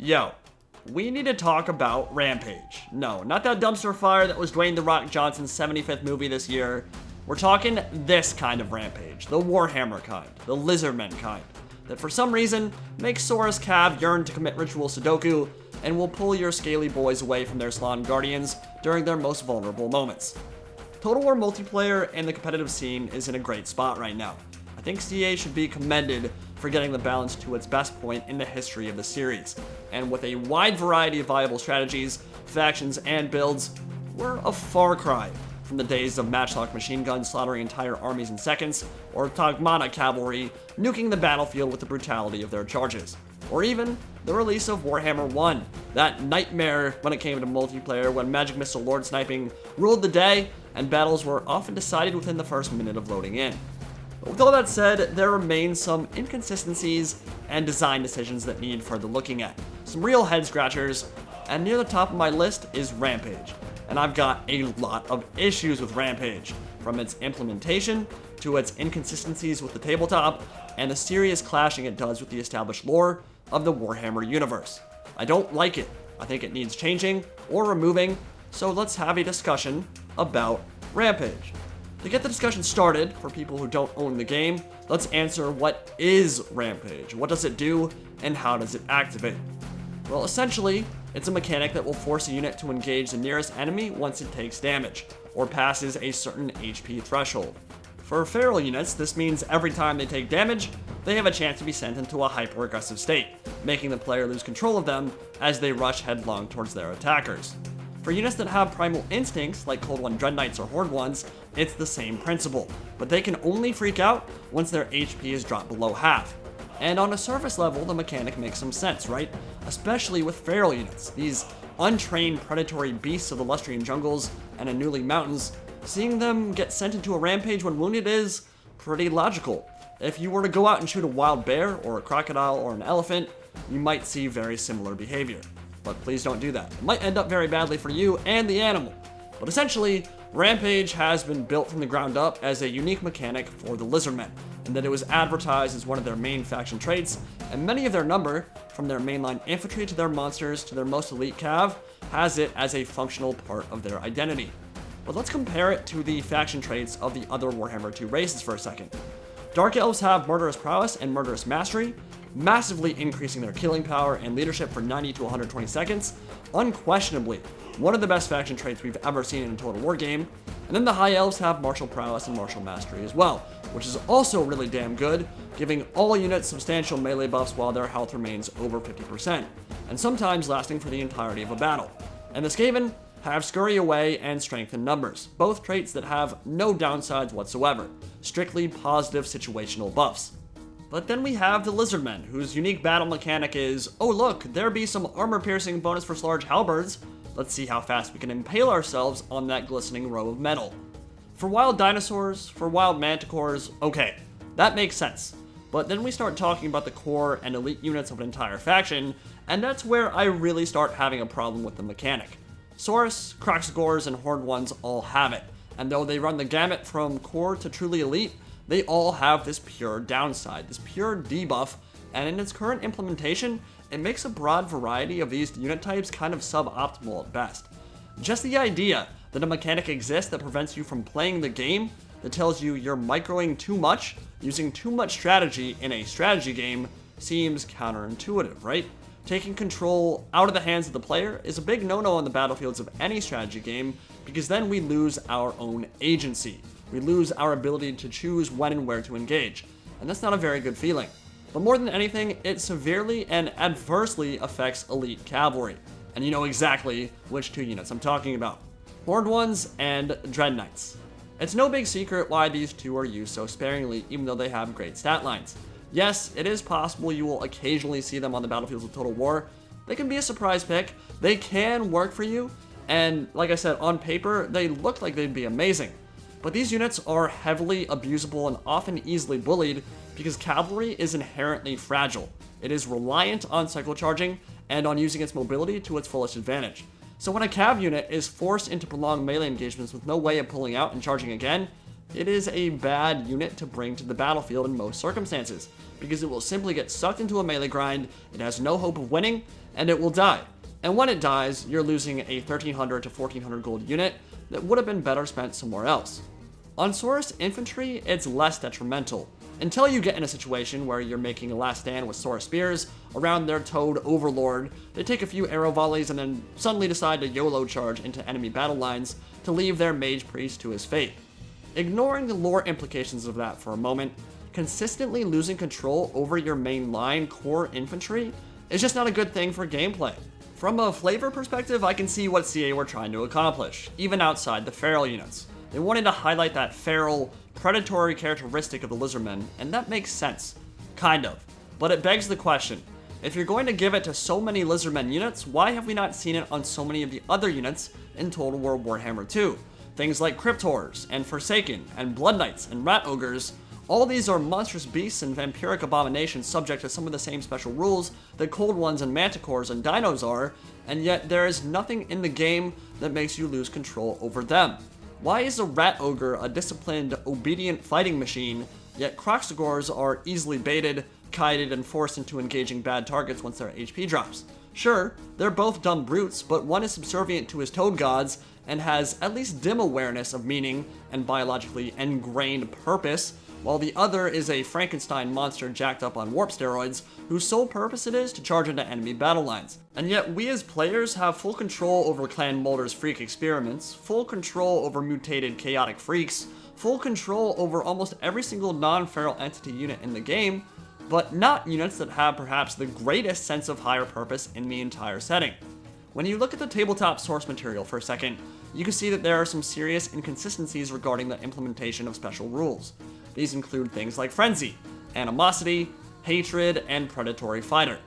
Yo, we need to talk about Rampage. No, not that dumpster fire that was Dwayne "The Rock" Johnson's 75th movie this year. We're talking this kind of Rampage, the Warhammer kind, the Lizardmen kind, that for some reason makes Sora's Cav yearn to commit ritual Sudoku and will pull your scaly boys away from their Slan Guardians during their most vulnerable moments. Total War multiplayer and the competitive scene is in a great spot right now. I think CA should be commended for getting the balance to its best point in the history of the series, and with a wide variety of viable strategies, factions, and builds, we're a far cry from the days of matchlock machine guns slaughtering entire armies in seconds, or Tagmata cavalry nuking the battlefield with the brutality of their charges, or even the release of Warhammer 1, that nightmare when it came to multiplayer when magic missile lord sniping ruled the day and battles were often decided within the first minute of loading in. But with all that said, there remain some inconsistencies and design decisions that need further looking at. Some real head scratchers, and near the top of my list is Rampage. And I've got a lot of issues with Rampage, from its implementation to its inconsistencies with the tabletop, and the serious clashing it does with the established lore of the Warhammer universe. I don't like it. I think it needs changing or removing, so let's have a discussion about Rampage. To get the discussion started, for people who don't own the game, let's answer what is Rampage, what does it do, and how does it activate? Well, essentially, it's a mechanic that will force a unit to engage the nearest enemy once it takes damage, or passes a certain HP threshold. For feral units, this means every time they take damage, they have a chance to be sent into a hyper-aggressive state, making the player lose control of them as they rush headlong towards their attackers. For units that have primal instincts, like Cold One Dread Knights or Horde ones, it's the same principle, but they can only freak out once their HP is dropped below half. And on a surface level, the mechanic makes some sense, right? Especially with feral units, these untrained predatory beasts of the Lustrian jungles and Anuli mountains. Seeing them get sent into a rampage when wounded is pretty logical. If you were to go out and shoot a wild bear, or a crocodile, or an elephant, you might see very similar behavior. But please don't do that. It might end up very badly for you and the animal. But essentially, Rampage has been built from the ground up as a unique mechanic for the Lizardmen, and that it was advertised as one of their main faction traits, and many of their number, from their mainline infantry to their monsters to their most elite cav, has it as a functional part of their identity. But let's compare it to the faction traits of the other Warhammer 2 races for a second. Dark Elves have Murderous Prowess and Murderous Mastery, massively increasing their killing power and leadership for 90 to 120 seconds, unquestionably one of the best faction traits we've ever seen in a Total War game. And then the High Elves have Martial Prowess and Martial Mastery as well, which is also really damn good, giving all units substantial melee buffs while their health remains over 50%, and sometimes lasting for the entirety of a battle. And the Skaven have Scurry Away and Strength in Numbers, both traits that have no downsides whatsoever, strictly positive situational buffs. But then we have the Lizardmen, whose unique battle mechanic is, oh look, there be some armor-piercing bonus for large halberds. Let's see how fast we can impale ourselves on that glistening row of metal. For wild dinosaurs, for wild manticores, okay, that makes sense. But then we start talking about the core and elite units of an entire faction, and that's where I really start having a problem with the mechanic. Saurus, Kroxigors, and Horde ones all have it, and though they run the gamut from core to truly elite, they all have this pure downside, this pure debuff, and in its current implementation, it makes a broad variety of these unit types kind of suboptimal at best. Just the idea that a mechanic exists that prevents you from playing the game, that tells you you're microing too much, using too much strategy in a strategy game, seems counterintuitive, right? Taking control out of the hands of the player is a big no-no on the battlefields of any strategy game, because then we lose our own agency. We lose our ability to choose when and where to engage, and that's not a very good feeling. But more than anything, it severely and adversely affects elite cavalry, and you know exactly which two units I'm talking about. Horde ones and Dread Knights. It's no big secret why these two are used so sparingly, even though they have great stat lines. Yes, it is possible you will occasionally see them on the battlefields of Total War. They can be a surprise pick, they can work for you, and like I said, on paper, they look like they'd be amazing. But these units are heavily abusable and often easily bullied because cavalry is inherently fragile. It is reliant on cycle charging and on using its mobility to its fullest advantage. So when a cav unit is forced into prolonged melee engagements with no way of pulling out and charging again, It is a bad unit to bring to the battlefield in most circumstances, because it will simply get sucked into a melee grind, it has no hope of winning, and it will die. And when it dies, you're losing a 1300 to 1400 gold unit that would have been better spent somewhere else. On Saurus infantry, it's less detrimental, until you get in a situation where you're making a last stand with Saurus spears around their toad overlord. They take a few arrow volleys and then suddenly decide to YOLO charge into enemy battle lines to leave their mage priest to his fate. Ignoring the lore implications of that for a moment, consistently losing control over your main line core infantry is just not a good thing for gameplay. From a flavor perspective, I can see what CA were trying to accomplish, even outside the feral units. They wanted to highlight that feral, predatory characteristic of the Lizardmen, and that makes sense. Kind of. But it begs the question, if you're going to give it to so many Lizardmen units, why have we not seen it on so many of the other units in Total War Warhammer 2? Things like Cryptors, and Forsaken, and Blood Knights, and Rat Ogres. All these are monstrous beasts and vampiric abominations subject to some of the same special rules that Cold Ones and Manticores and Dinos are, and yet there is nothing in the game that makes you lose control over them. Why is a Rat Ogre a disciplined, obedient fighting machine, yet Kroxigors are easily baited, kited, and forced into engaging bad targets once their HP drops? Sure, they're both dumb brutes, but one is subservient to his toad gods and has at least dim awareness of meaning and biologically ingrained purpose, while the other is a Frankenstein monster jacked up on warp steroids whose sole purpose it is to charge into enemy battle lines. And yet we as players have full control over Clan Moulder's freak experiments, full control over mutated chaotic freaks, full control over almost every single non-feral entity unit in the game, but not units that have perhaps the greatest sense of higher purpose in the entire setting. When you look at the tabletop source material for a second, you can see that there are some serious inconsistencies regarding the implementation of special rules. These include things like Frenzy, Animosity, Hatred, and Predatory Fighter.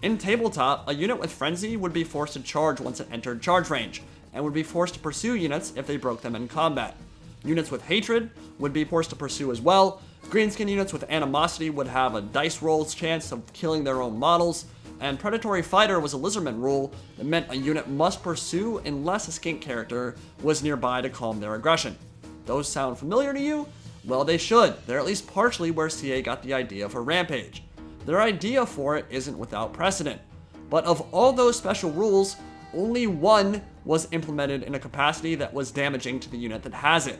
In Tabletop, a unit with Frenzy would be forced to charge once it entered charge range, and would be forced to pursue units if they broke them in combat. Units with Hatred would be forced to pursue as well. Greenskin units with Animosity would have a dice roll's chance of killing their own models, and Predatory Fighter was a Lizardman rule that meant a unit must pursue unless a skink character was nearby to calm their aggression. Those sound familiar to you? Well, they should. They're at least partially where CA got the idea for Rampage. Their idea for it isn't without precedent. But of all those special rules, only one was implemented in a capacity that was damaging to the unit that has it.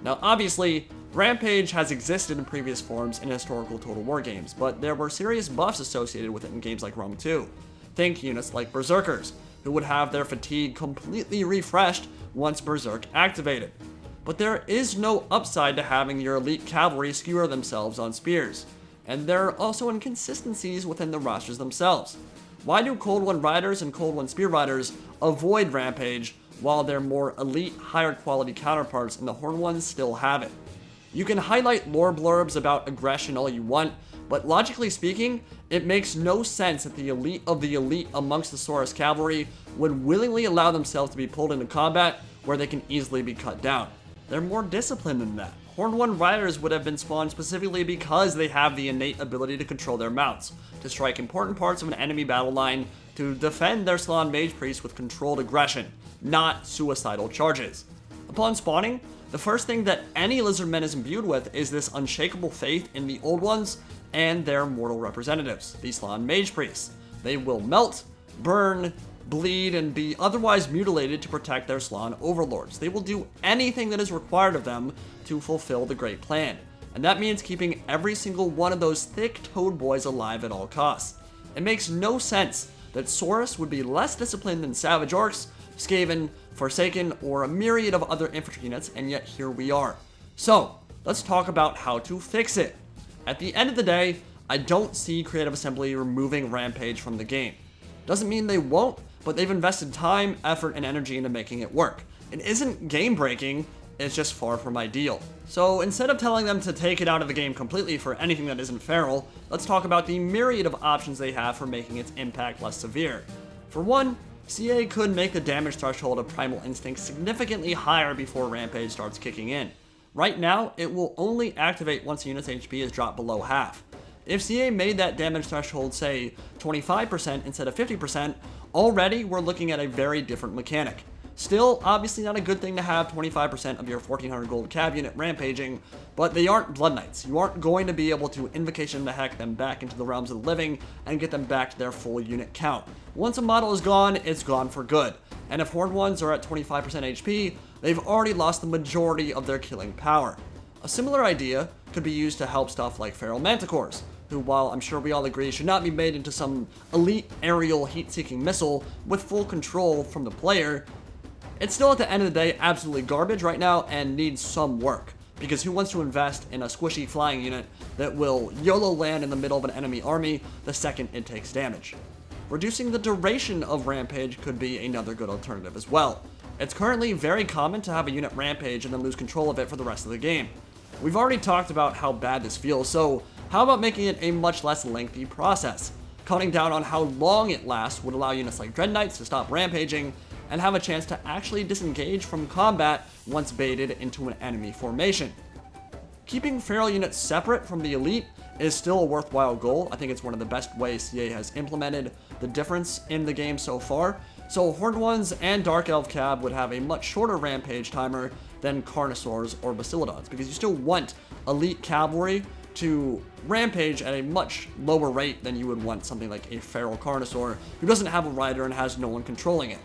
Now, obviously, Rampage has existed in previous forms in historical Total War games, but there were serious buffs associated with it in games like Rome 2. Think units like Berserkers, who would have their fatigue completely refreshed once Berserk activated. But there is no upside to having your elite cavalry skewer themselves on spears, and there are also inconsistencies within the rosters themselves. Why do Cold One Riders and Cold One Spear Riders avoid Rampage, while their more elite, higher quality counterparts in the Horn Ones still have it? You can highlight lore blurbs about aggression all you want, but logically speaking, it makes no sense that the elite of the elite amongst the Saurus cavalry would willingly allow themselves to be pulled into combat where they can easily be cut down. They're more disciplined than that. Horn One Riders would have been spawned specifically because they have the innate ability to control their mounts, to strike important parts of an enemy battle line, to defend their Salon Mage Priest with controlled aggression, not suicidal charges. Upon spawning, the first thing that any Lizardman is imbued with is this unshakable faith in the Old Ones and their mortal representatives, the Salon Mage Priests. They will melt, burn, bleed, and be otherwise mutilated to protect their Salon overlords. They will do anything that is required of them to fulfill the Great Plan, and that means keeping every single one of those thick toad boys alive at all costs. It makes no sense that Saurus would be less disciplined than Savage Orcs, Skaven, Forsaken, or a myriad of other infantry units, and yet here we are. So, let's talk about how to fix it. At the end of the day, I don't see Creative Assembly removing Rampage from the game. Doesn't mean they won't, but they've invested time, effort, and energy into making it work. It isn't game-breaking, it's just far from ideal. So instead of telling them to take it out of the game completely for anything that isn't feral, let's talk about the myriad of options they have for making its impact less severe. For one, CA could make the damage threshold of Primal Instinct significantly higher before Rampage starts kicking in. Right now, it will only activate once a unit's HP is dropped below half. If CA made that damage threshold, say, 25% instead of 50%, already we're looking at a very different mechanic. Still, obviously not a good thing to have 25% of your 1400 gold cav unit rampaging, but they aren't Blood Knights. You aren't going to be able to Invocation the Heck them back into the realms of the living and get them back to their full unit count. Once a model is gone, it's gone for good. And if Horned Ones are at 25% HP, they've already lost the majority of their killing power. A similar idea could be used to help stuff like Feral Manticores, who, while I'm sure we all agree should not be made into some elite aerial heat-seeking missile with full control from the player, it's still at the end of the day absolutely garbage right now and needs some work, because who wants to invest in a squishy flying unit that will YOLO land in the middle of an enemy army the second it takes damage? Reducing the duration of Rampage could be another good alternative as well. It's currently very common to have a unit Rampage and then lose control of it for the rest of the game. We've already talked about how bad this feels, so how about making it a much less lengthy process? Cutting down on how long it lasts would allow units like Dread Knights to stop rampaging and have a chance to actually disengage from combat once baited into an enemy formation. Keeping feral units separate from the elite is still a worthwhile goal. I think it's one of the best ways CA has implemented the difference in the game so far. So Horned Ones and Dark Elf Cab would have a much shorter rampage timer than Carnosaurs or Bastiladons, because you still want elite cavalry to rampage at a much lower rate than you would want something like a feral Carnosaur who doesn't have a rider and has no one controlling it.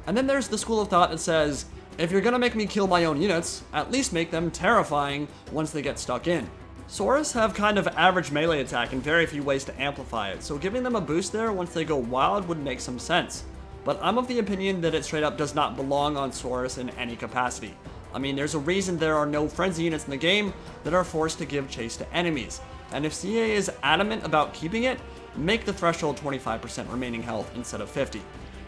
And then there's the school of thought that says, if you're gonna make me kill my own units, at least make them terrifying once they get stuck in. Saurus have kind of average melee attack and very few ways to amplify it, so giving them a boost there once they go wild would make some sense. But I'm of the opinion that it straight up does not belong on Saurus in any capacity. I mean, there's a reason there are no frenzy units in the game that are forced to give chase to enemies. And if CA is adamant about keeping it, make the threshold 25% remaining health instead of 50.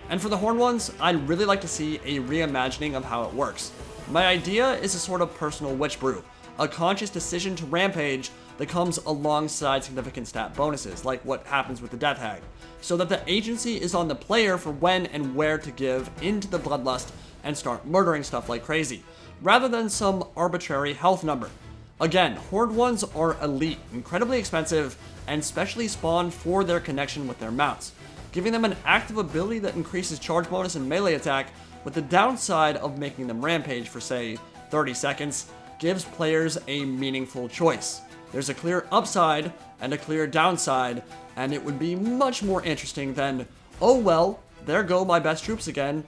And for the Horned Ones, I'd really like to see a reimagining of how it works. My idea is a sort of personal witch brew, a conscious decision to rampage that comes alongside significant stat bonuses, like what happens with the Death Hag, so that the agency is on the player for when and where to give into the bloodlust and start murdering stuff like crazy, rather than some arbitrary health number. Again, Horned Ones are elite, incredibly expensive, and specially spawned for their connection with their mounts, giving them an active ability that increases charge bonus and melee attack, with the downside of making them rampage for, say, 30 seconds, gives players a meaningful choice. There's a clear upside and a clear downside, and it would be much more interesting than, oh well, there go my best troops again,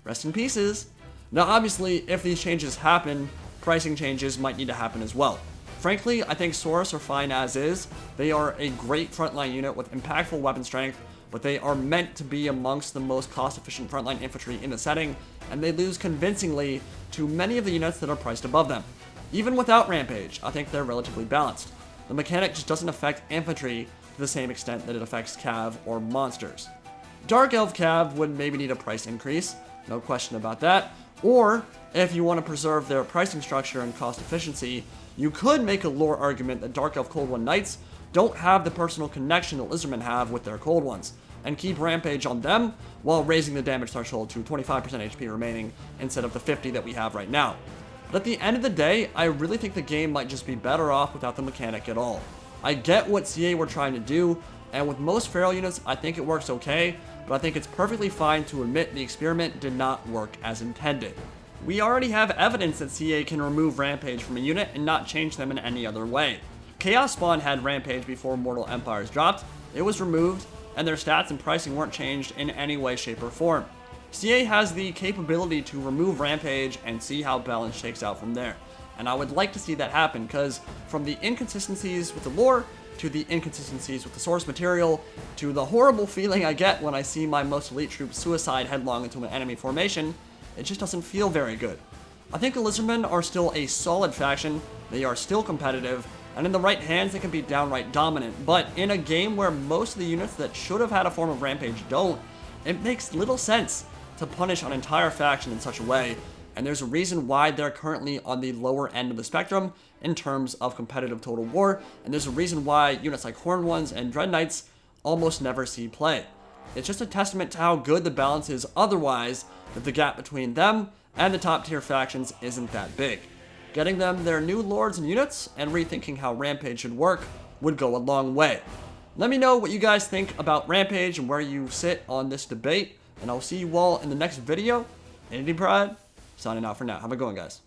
rest in pieces. Now obviously, if these changes happen, pricing changes might need to happen as well. Frankly, I think Saurus are fine as is. They are a great frontline unit with impactful weapon strength, but they are meant to be amongst the most cost-efficient frontline infantry in the setting, and they lose convincingly to many of the units that are priced above them. Even without Rampage, I think they're relatively balanced. The mechanic just doesn't affect infantry to the same extent that it affects cav or monsters. Dark Elf cav would maybe need a price increase, no question about that, or if you want to preserve their pricing structure and cost efficiency, you could make a lore argument that Dark Elf Cold One Knights don't have the personal connection that Lizardmen have with their Cold Ones, and keep Rampage on them while raising the damage threshold to 25% HP remaining instead of the 50 that we have right now. But at the end of the day, I really think the game might just be better off without the mechanic at all. I get what CA were trying to do, and with most feral units, I think it works okay, but I think it's perfectly fine to admit the experiment did not work as intended. We already have evidence that CA can remove Rampage from a unit and not change them in any other way. Chaos Spawn had Rampage before Mortal Empires dropped, it was removed, and their stats and pricing weren't changed in any way, shape, or form. CA has the capability to remove Rampage and see how balance shakes out from there. And I would like to see that happen, because from the inconsistencies with the lore, to the inconsistencies with the source material, to the horrible feeling I get when I see my most elite troops suicide headlong into an enemy formation, it just doesn't feel very good. I think the Lizardmen are still a solid faction, they are still competitive, and in the right hands they can be downright dominant, but in a game where most of the units that should have had a form of Rampage don't, it makes little sense to punish an entire faction in such a way, and there's a reason why they're currently on the lower end of the spectrum in terms of competitive Total War, and there's a reason why units like Horned Ones and Dread Knights almost never see play. It's just a testament to how good the balance is otherwise, that the gap between them and the top tier factions isn't that big. Getting them their new lords and units, and rethinking how Rampage should work, would go a long way. Let me know what you guys think about Rampage and where you sit on this debate, and I'll see you all in the next video. Entity Pride, signing out for now. Have a good one, guys.